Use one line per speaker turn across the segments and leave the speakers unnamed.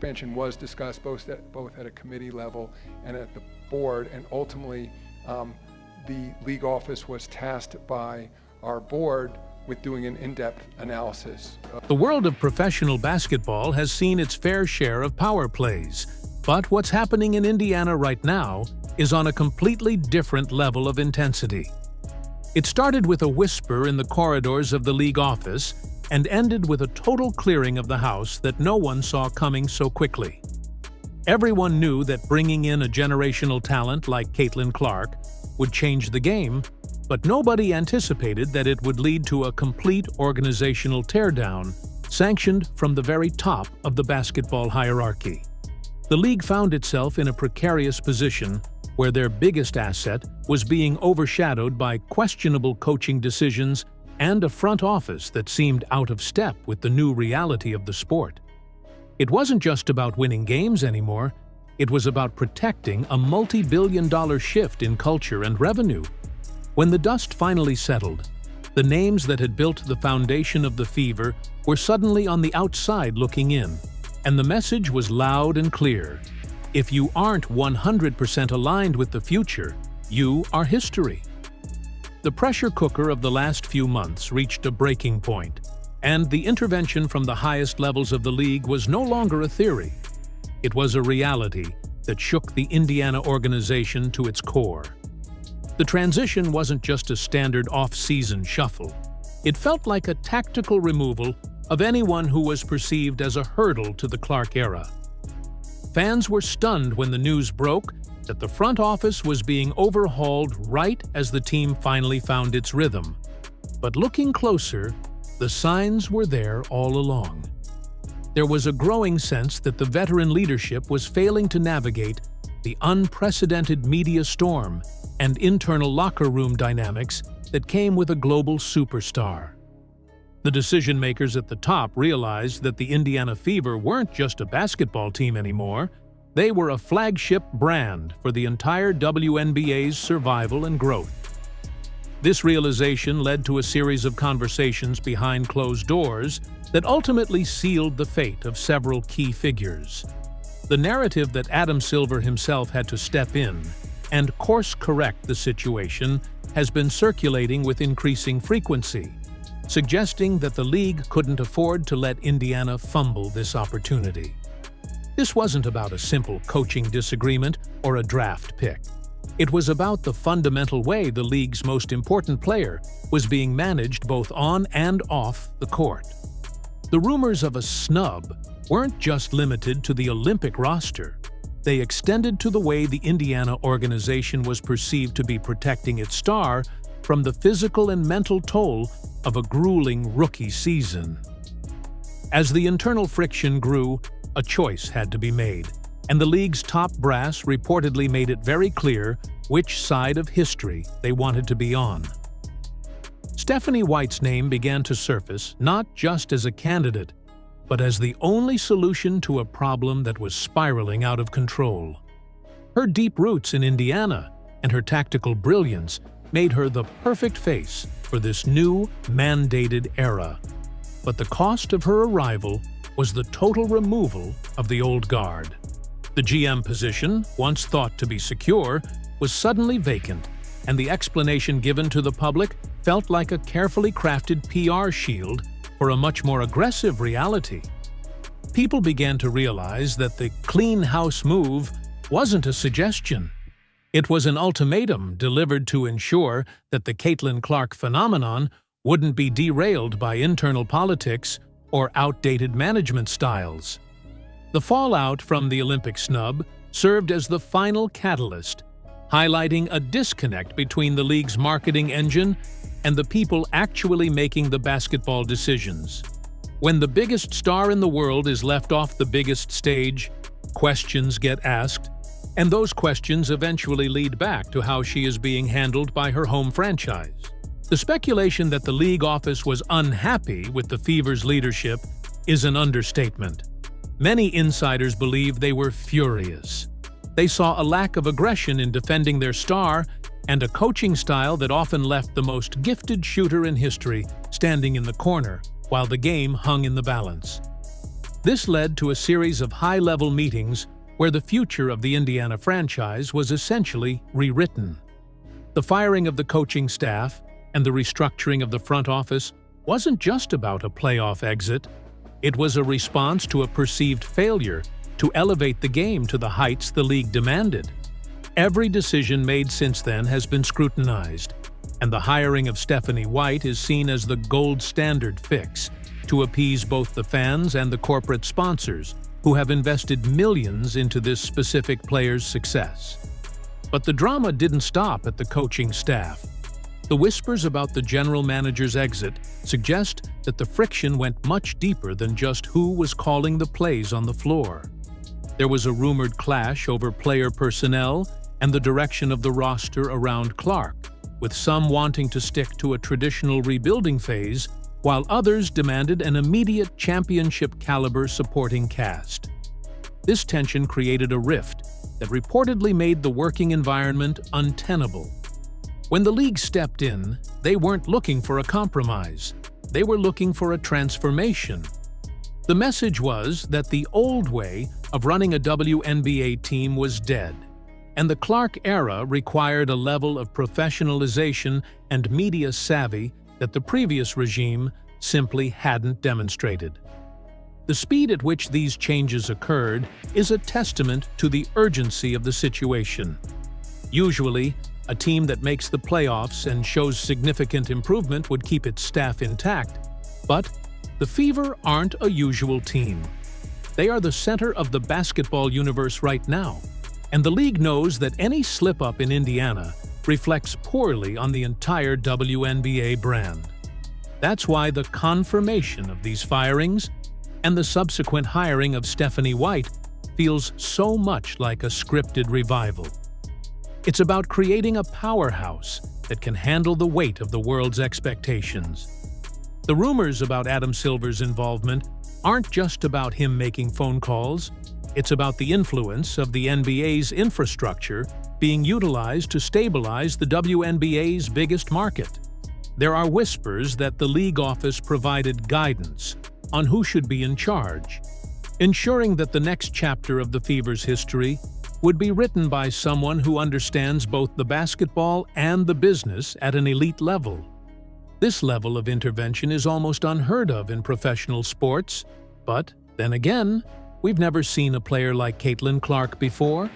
expansion was discussed both at a committee level and at the board, and ultimately the league office was tasked by our board with doing an in-depth analysis.
The world of professional basketball has seen its fair share of power plays, but what's happening in Indiana right now is on a completely different level of intensity. It started with a whisper in the corridors of the league office and ended with a total clearing of the house that no one saw coming so quickly. Everyone knew that bringing in a generational talent like Caitlin Clark would change the game, but nobody anticipated that it would lead to a complete organizational teardown, sanctioned from the very top of the basketball hierarchy. The league found itself in a precarious position where their biggest asset was being overshadowed by questionable coaching decisions and a front office that seemed out of step with the new reality of the sport. It wasn't just about winning games anymore, it was about protecting a multi-billion-dollar shift in culture and revenue. When the dust finally settled, the names that had built the foundation of the Fever were suddenly on the outside looking in, and the message was loud and clear. If you aren't 100% aligned with the future, you are history. The pressure cooker of the last few months reached a breaking point, and the intervention from the highest levels of the league was no longer a theory. It was a reality that shook the Indiana organization to its core. The transition wasn't just a standard off-season shuffle. It felt like a tactical removal of anyone who was perceived as a hurdle to the Clark era. Fans were stunned when the news broke that the front office was being overhauled right as the team finally found its rhythm. But looking closer, the signs were there all along. There was a growing sense that the veteran leadership was failing to navigate the unprecedented media storm and internal locker room dynamics that came with a global superstar. The decision-makers at the top realized that the Indiana Fever weren't just a basketball team anymore, they were a flagship brand for the entire WNBA's survival and growth. This realization led to a series of conversations behind closed doors that ultimately sealed the fate of several key figures. The narrative that Adam Silver himself had to step in and course-correct the situation has been circulating with increasing frequency, suggesting that the league couldn't afford to let Indiana fumble this opportunity. This wasn't about a simple coaching disagreement or a draft pick. It was about the fundamental way the league's most important player was being managed both on and off the court. The rumors of a snub weren't just limited to the Olympic roster. They extended to the way the Indiana organization was perceived to be protecting its star from the physical and mental toll of a grueling rookie season. As the internal friction grew, a choice had to be made, and the league's top brass reportedly made it very clear which side of history they wanted to be on. Stephanie White's name began to surface not just as a candidate, but as the only solution to a problem that was spiraling out of control. Her deep roots in Indiana and her tactical brilliance made her the perfect face for this new, mandated era. But the cost of her arrival was the total removal of the old guard. The GM position, once thought to be secure, was suddenly vacant, and the explanation given to the public felt like a carefully crafted PR shield for a much more aggressive reality. People began to realize that the clean house move wasn't a suggestion. It was an ultimatum delivered to ensure that the Caitlin Clark phenomenon wouldn't be derailed by internal politics or outdated management styles. The fallout from the Olympic snub served as the final catalyst, highlighting a disconnect between the league's marketing engine and the people actually making the basketball decisions. When the biggest star in the world is left off the biggest stage, questions get asked, and those questions eventually lead back to how she is being handled by her home franchise. The speculation that the league office was unhappy with the Fever's leadership is an understatement. Many insiders believe they were furious. They saw a lack of aggression in defending their star and a coaching style that often left the most gifted shooter in history standing in the corner while the game hung in the balance. This led to a series of high-level meetings where the future of the Indiana franchise was essentially rewritten. The firing of the coaching staff and the restructuring of the front office wasn't just about a playoff exit. It was a response to a perceived failure to elevate the game to the heights the league demanded. Every decision made since then has been scrutinized, and the hiring of Stephanie White is seen as the gold standard fix to appease both the fans and the corporate sponsors who have invested millions into this specific player's success. But the drama didn't stop at the coaching staff. The whispers about the general manager's exit suggest that the friction went much deeper than just who was calling the plays on the floor. There was a rumored clash over player personnel and the direction of the roster around Clark, with some wanting to stick to a traditional rebuilding phase while others demanded an immediate championship-caliber supporting cast. This tension created a rift that reportedly made the working environment untenable. When the league stepped in, they weren't looking for a compromise. They were looking for a transformation. The message was that the old way of running a WNBA team was dead, and the Clark era required a level of professionalization and media savvy that the previous regime simply hadn't demonstrated. The speed at which these changes occurred is a testament to the urgency of the situation. Usually, a team that makes the playoffs and shows significant improvement would keep its staff intact, but the Fever aren't a usual team. They are the center of the basketball universe right now, and the league knows that any slip-up in Indiana reflects poorly on the entire WNBA brand. That's why the confirmation of these firings and the subsequent hiring of Stephanie White feels so much like a scripted revival. It's about creating a powerhouse that can handle the weight of the world's expectations. The rumors about Adam Silver's involvement aren't just about him making phone calls. It's about the influence of the NBA's infrastructure being utilized to stabilize the WNBA's biggest market. There are whispers that the league office provided guidance on who should be in charge, ensuring that the next chapter of the Fever's history would be written by someone who understands both the basketball and the business at an elite level. This level of intervention is almost unheard of in professional sports, but then again, we've never seen a player like Caitlin Clark before.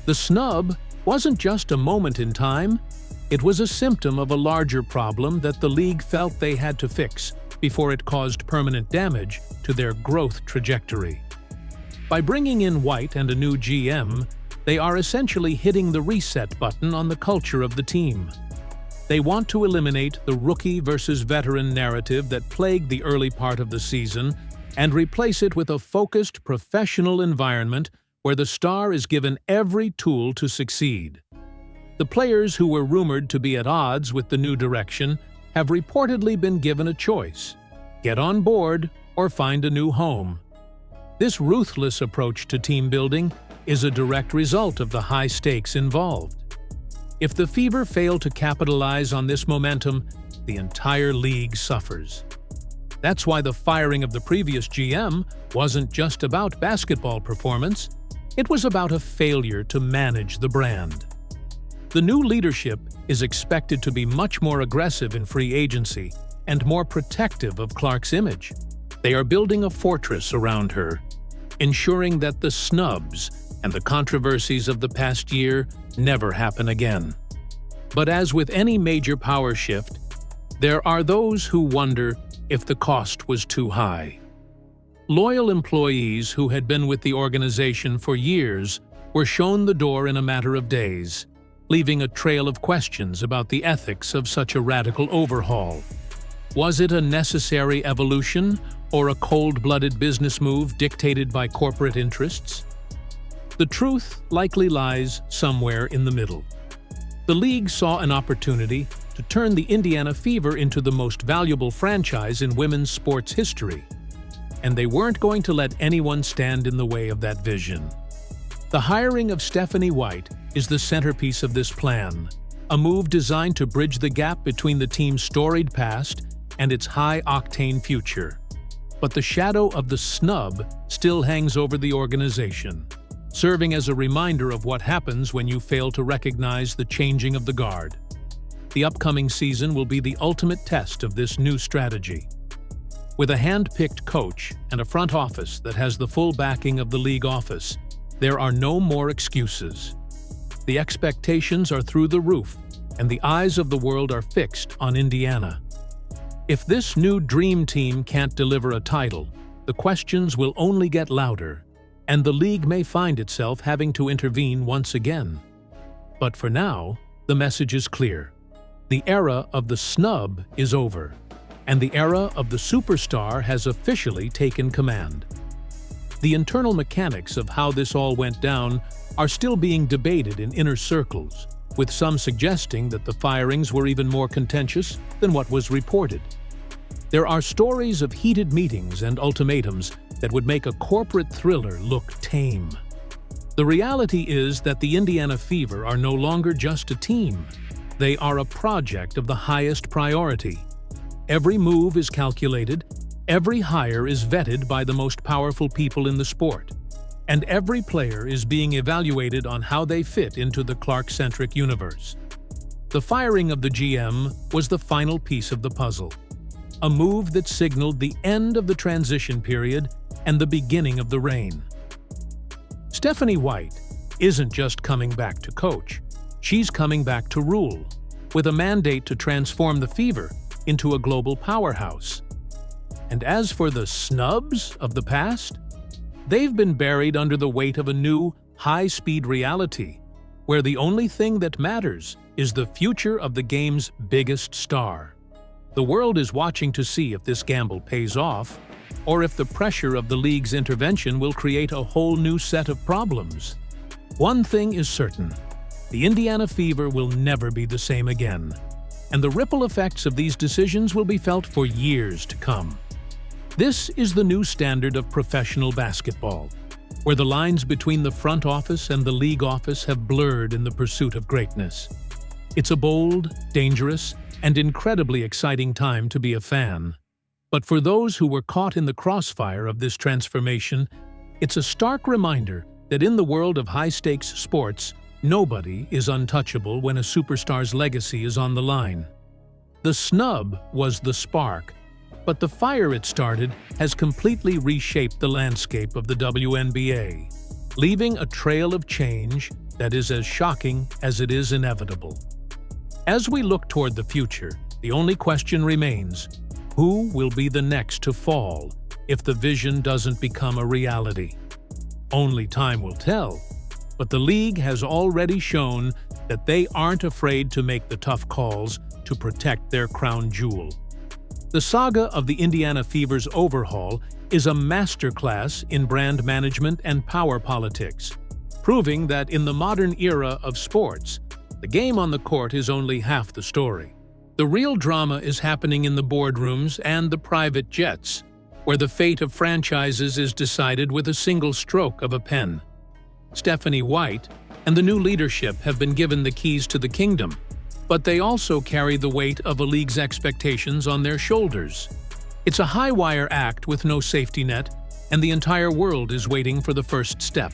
The snub wasn't just a moment in time, it was a symptom of a larger problem that the league felt they had to fix before it caused permanent damage to their growth trajectory. By bringing in White and a new GM, they are essentially hitting the reset button on the culture of the team. They want to eliminate the rookie versus veteran narrative that plagued the early part of the season and replace it with a focused, professional environment where the star is given every tool to succeed. The players who were rumored to be at odds with the new direction have reportedly been given a choice: get on board or find a new home. This ruthless approach to team building is a direct result of the high stakes involved. If the Fever fail to capitalize on this momentum, the entire league suffers. That's why the firing of the previous GM wasn't just about basketball performance, it was about a failure to manage the brand. The new leadership is expected to be much more aggressive in free agency and more protective of Clark's image. They are building a fortress around her, ensuring that the snubs and the controversies of the past year never happen again. But as with any major power shift, there are those who wonder if the cost was too high. Loyal employees who had been with the organization for years were shown the door in a matter of days, leaving a trail of questions about the ethics of such a radical overhaul. Was it a necessary evolution or a cold-blooded business move dictated by corporate interests? The truth likely lies somewhere in the middle. The league saw an opportunity to turn the Indiana Fever into the most valuable franchise in women's sports history, and they weren't going to let anyone stand in the way of that vision. The hiring of Stephanie White is the centerpiece of this plan, a move designed to bridge the gap between the team's storied past and its high-octane future. but the shadow of the snub still hangs over the organization, serving as a reminder of what happens when you fail to recognize the changing of the guard. The upcoming season will be the ultimate test of this new strategy. With a hand-picked coach and a front office that has the full backing of the league office, there are no more excuses. The expectations are through the roof, and the eyes of the world are fixed on Indiana. If this new dream team can't deliver a title, the questions will only get louder, and the league may find itself having to intervene once again. But for now, the message is clear. The era of the snub is over, and the era of the superstar has officially taken command. The internal mechanics of how this all went down are still being debated in inner circles, with some suggesting that the firings were even more contentious than what was reported. There are stories of heated meetings and ultimatums that would make a corporate thriller look tame. The reality is that the Indiana Fever are no longer just a team. They are a project of the highest priority. Every move is calculated, every hire is vetted by the most powerful people in the sport, and every player is being evaluated on how they fit into the Clark-centric universe. The firing of the GM was the final piece of the puzzle, a move that signaled the end of the transition period and the beginning of the reign. Stephanie White isn't just coming back to coach, she's coming back to rule, with a mandate to transform the Fever into a global powerhouse. And as for the snubs of the past, they've been buried under the weight of a new, high-speed reality, where the only thing that matters is the future of the game's biggest star. The world is watching to see if this gamble pays off, or if the pressure of the league's intervention will create a whole new set of problems. One thing is certain: the Indiana Fever will never be the same again, and the ripple effects of these decisions will be felt for years to come. This is the new standard of professional basketball, where the lines between the front office and the league office have blurred in the pursuit of greatness. It's a bold, dangerous, and incredibly exciting time to be a fan. But for those who were caught in the crossfire of this transformation, it's a stark reminder that in the world of high-stakes sports, nobody is untouchable when a superstar's legacy is on the line. The snub was the spark, but the fire it started has completely reshaped the landscape of the WNBA, leaving a trail of change that is as shocking as it is inevitable. As we look toward the future, the only question remains: who will be the next to fall if the vision doesn't become a reality? Only time will tell, but the league has already shown that they aren't afraid to make the tough calls to protect their crown jewel. The saga of the Indiana Fever's overhaul is a masterclass in brand management and power politics, proving that in the modern era of sports, the game on the court is only half the story. The real drama is happening in the boardrooms and the private jets, where the fate of franchises is decided with a single stroke of a pen. Stephanie White and the new leadership have been given the keys to the kingdom, but they also carry the weight of a league's expectations on their shoulders. It's a high-wire act with no safety net, and the entire world is waiting for the first step.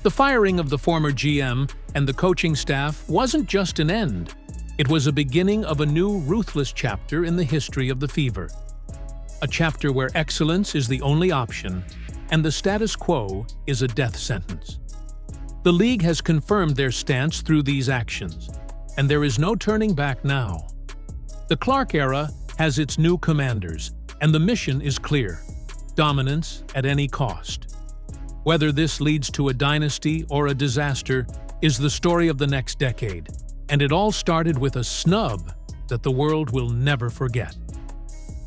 The firing of the former GM and the coaching staff wasn't just an end. It was a beginning of a new, ruthless chapter in the history of the Fever. A chapter where excellence is the only option, and the status quo is a death sentence. The league has confirmed their stance through these actions, and there is no turning back now. The Clark era has its new commanders, and the mission is clear: dominance at any cost. Whether this leads to a dynasty or a disaster is the story of the next decade, and it all started with a snub that the world will never forget.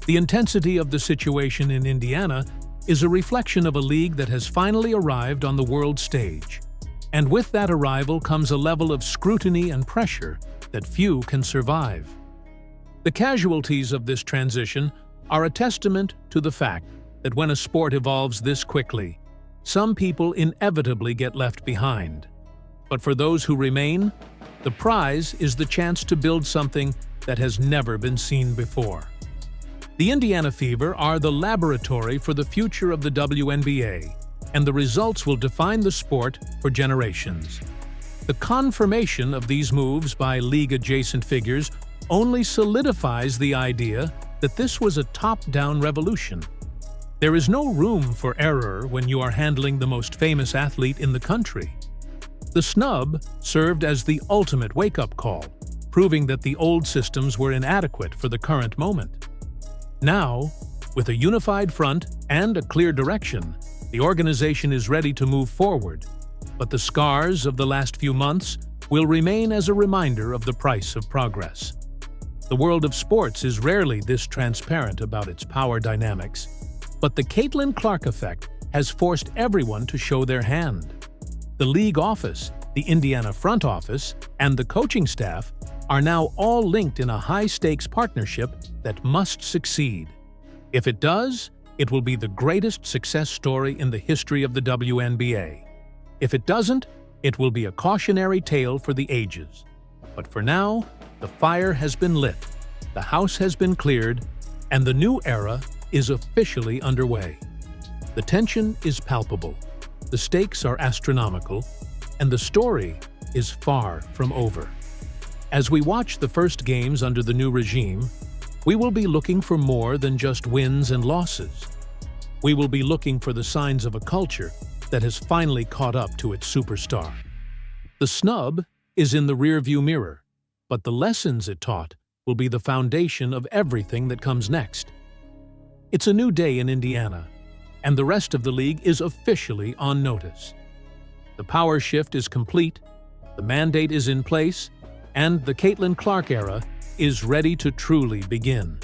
The intensity of the situation in Indiana is a reflection of a league that has finally arrived on the world stage. And with that arrival comes a level of scrutiny and pressure that few can survive. The casualties of this transition are a testament to the fact that when a sport evolves this quickly, some people inevitably get left behind. But for those who remain, the prize is the chance to build something that has never been seen before. The Indiana Fever are the laboratory for the future of the WNBA, and the results will define the sport for generations. The confirmation of these moves by league-adjacent figures only solidifies the idea that this was a top-down revolution. There is no room for error when you are handling the most famous athlete in the country. The Snub served as the ultimate wake-up call, proving that the old systems were inadequate for the current moment. Now, with a unified front and a clear direction, the organization is ready to move forward, but the scars of the last few months will remain as a reminder of the price of progress. The world of sports is rarely this transparent about its power dynamics, but the Caitlin Clark effect has forced everyone to show their hand. The league office, the Indiana front office, and the coaching staff are now all linked in a high-stakes partnership that must succeed. If it does, it will be the greatest success story in the history of the WNBA. If it doesn't, it will be a cautionary tale for the ages. But for now, the fire has been lit, the house has been cleared, and the new era is officially underway. The tension is palpable, the stakes are astronomical, and the story is far from over. As we watch the first games under the new regime, we will be looking for more than just wins and losses. We will be looking for the signs of a culture that has finally caught up to its superstar. The Snub is in the rearview mirror, but the lessons it taught will be the foundation of everything that comes next. It's a new day in Indiana, and the rest of the league is officially on notice. The power shift is complete, the mandate is in place, and the Caitlin Clark era is ready to truly begin.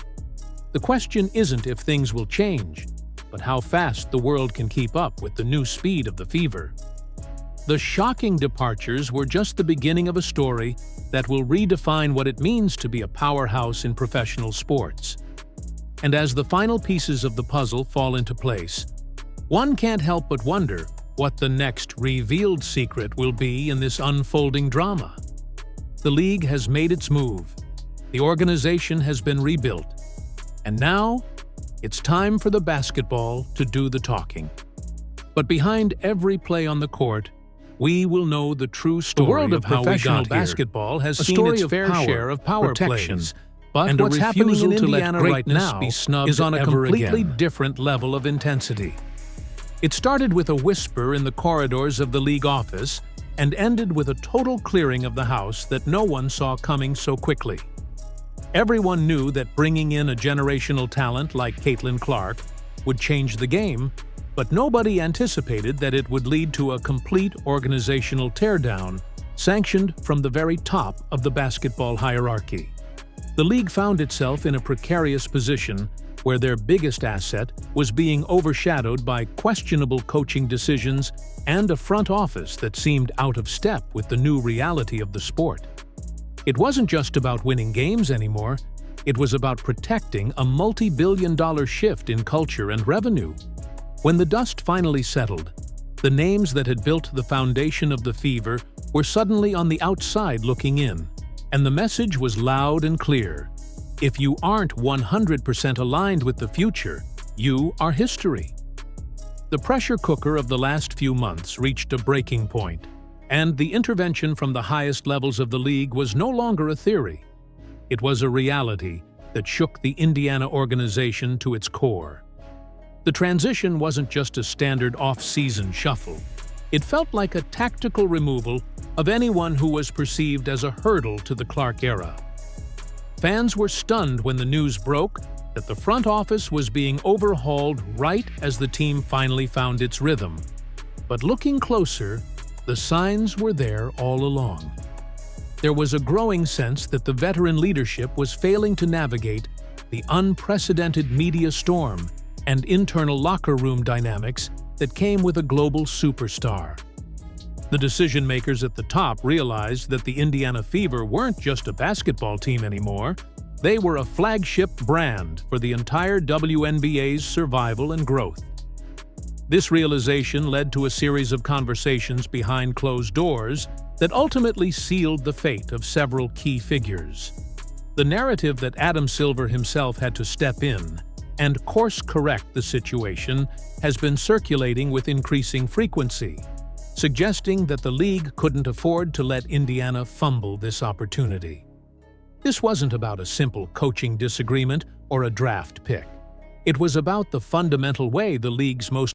The question isn't if things will change, but how fast the world can keep up with the new speed of the Fever. The shocking departures were just the beginning of a story that will redefine what it means to be a powerhouse in professional sports. And as the final pieces of the puzzle fall into place, one can't help but wonder what the next revealed secret will be in this unfolding drama. The league has made its move, the organization has been rebuilt, and now it's time for the basketball to do the talking. But behind every play on the court, we will know the true story of how professional basketball has seen its fair share of power plays. But what's happening in Indiana right now is on a completely different level of intensity. It started with a whisper in the corridors of the league office and ended with a total clearing of the house that no one saw coming so quickly. Everyone knew that bringing in a generational talent like Caitlin Clark would change the game, but nobody anticipated that it would lead to a complete organizational teardown, sanctioned from the very top of the basketball hierarchy. The league found itself in a precarious position where their biggest asset was being overshadowed by questionable coaching decisions and a front office that seemed out of step with the new reality of the sport. It wasn't just about winning games anymore, it was about protecting a multi-billion-dollar shift in culture and revenue. When the dust finally settled, the names that had built the foundation of the Fever were suddenly on the outside looking in, and the message was loud and clear. If you aren't 100% aligned with the future, you are history. The pressure cooker of the last few months reached a breaking point, and the intervention from the highest levels of the league was no longer a theory. It was a reality that shook the Indiana organization to its core. The transition wasn't just a standard off-season shuffle. It felt like a tactical removal of anyone who was perceived as a hurdle to the Clark era. Fans were stunned when the news broke that the front office was being overhauled right as the team finally found its rhythm. But looking closer, the signs were there all along. There was a growing sense that the veteran leadership was failing to navigate the unprecedented media storm and internal locker room dynamics that came with a global superstar. The decision-makers at the top realized that the Indiana Fever weren't just a basketball team anymore, they were a flagship brand for the entire WNBA's survival and growth. This realization led to a series of conversations behind closed doors that ultimately sealed the fate of several key figures. The narrative that Adam Silver himself had to step in and course-correct the situation has been circulating with increasing frequency, suggesting that the league couldn't afford to let Indiana fumble this opportunity. This wasn't about a simple coaching disagreement or a draft pick. It was about the fundamental way the league's most